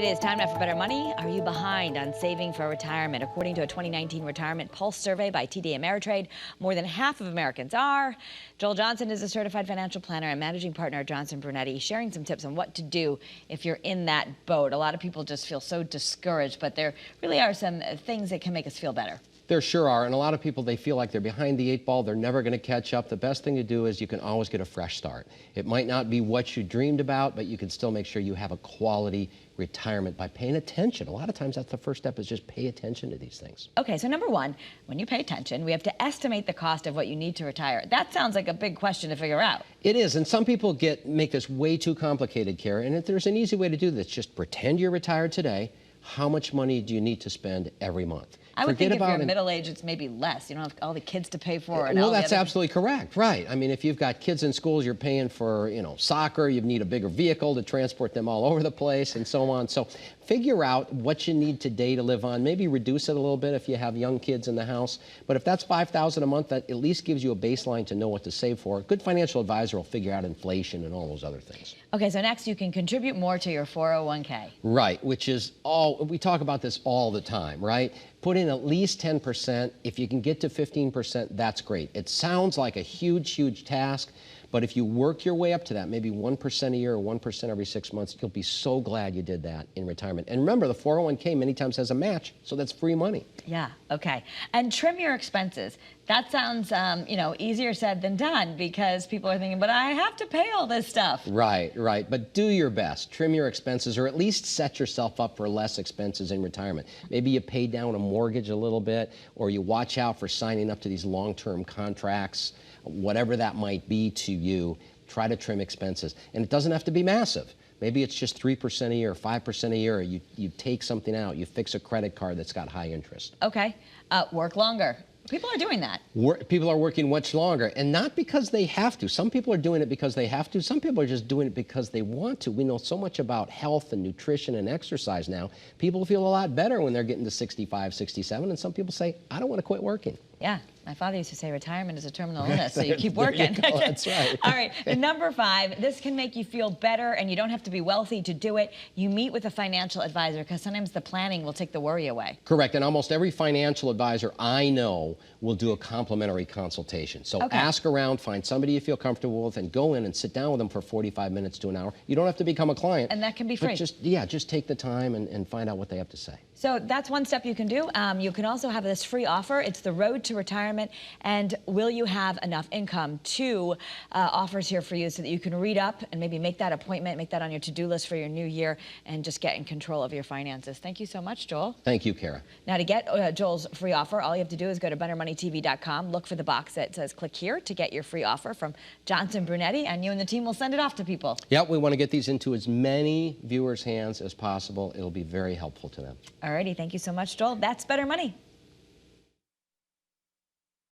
It is time now for Better Money. Are you behind on saving for retirement? According to a 2019 Retirement Pulse survey by TD Ameritrade, more than half of Americans are. Joel Johnson is a certified financial planner and managing partner at Johnson-Brunetti, sharing some tips on what to do if you're in that boat. A lot of people just feel so discouraged, but there really are some things that can make us feel better. There sure are, and a lot of people, they feel like they're behind the eight ball, they're never going to catch up. The best thing to do is you can always get a fresh start. It might not be what you dreamed about, but you can still make sure you have a quality retirement by paying attention. A lot of times that's the first step, is just pay attention to these things. Okay, so number one, when you pay attention, we have to estimate the cost of what you need to retire. That sounds like a big question to figure out. It is, and some people make this way too complicated, Kara, and if there's an easy way to do this, just pretend you're retired today. How much money do you need to spend every month? I would think if you're middle age, it's maybe less. You don't have all the kids to pay for. And well, that's absolutely correct, right. I mean, if you've got kids in schools, you're paying for, soccer, you need a bigger vehicle to transport them all over the place and so on. So figure out what you need today to live on. Maybe reduce it a little bit if you have young kids in the house. But if that's $5,000 a month, that at least gives you a baseline to know what to save for. A good financial advisor will figure out inflation and all those other things. Okay, so next you can contribute more to your 401k. Right, which is we talk about this all the time, right? Put in at least 10%. If you can get to 15%, that's great. It sounds like a huge, huge task, but if you work your way up to that, maybe 1% a year or 1% every 6 months, you'll be so glad you did that in retirement. And remember, the 401k many times has a match, so that's free money. Yeah, okay. And trim your expenses. That sounds, easier said than done, because people are thinking, but I have to pay all this stuff. Right, right. But do your best. Trim your expenses, or at least set yourself up for less expenses in retirement. Maybe you pay down a mortgage a little bit, or you watch out for signing up to these long-term contracts. Whatever that might be to you, try to trim expenses. And it doesn't have to be massive. Maybe it's just 3% a year, 5% a year. You take something out, you fix a credit card that's got high interest. Okay. Work longer. People are doing that. People are working much longer, and not because they have to. Some people are doing it because they have to. Some people are just doing it because they want to. We know so much about health and nutrition and exercise now. People feel a lot better when they're getting to 65, 67, and some people say, I don't want to quit working. Yeah. My father used to say retirement is a terminal illness, so you keep working. There you go. That's right. All right, and number 5, this can make you feel better, and you don't have to be wealthy to do it. You meet with a financial advisor, because sometimes the planning will take the worry away. Correct, and almost every financial advisor I know will do a complimentary consultation. So ask around, find somebody you feel comfortable with, and go in and sit down with them for 45 minutes to an hour. You don't have to become a client. And that can be free. But just take the time and find out what they have to say. So that's one step you can do. You can also have this free offer. It's the Road to Retirement. And will you have enough income? 2 offers here for you so that you can read up and maybe make that appointment, make that on your to-do list for your new year, and just get in control of your finances. Thank you so much, Joel. Thank you, Kara. Now, to get Joel's free offer, all you have to do is go to bettermoneytv.com, look for the box that says click here to get your free offer from Johnson-Brunetti, and you and the team will send it off to people. Yep, we want to get these into as many viewers' hands as possible. It'll be very helpful to them. Alrighty, thank you so much, Joel. That's Better Money.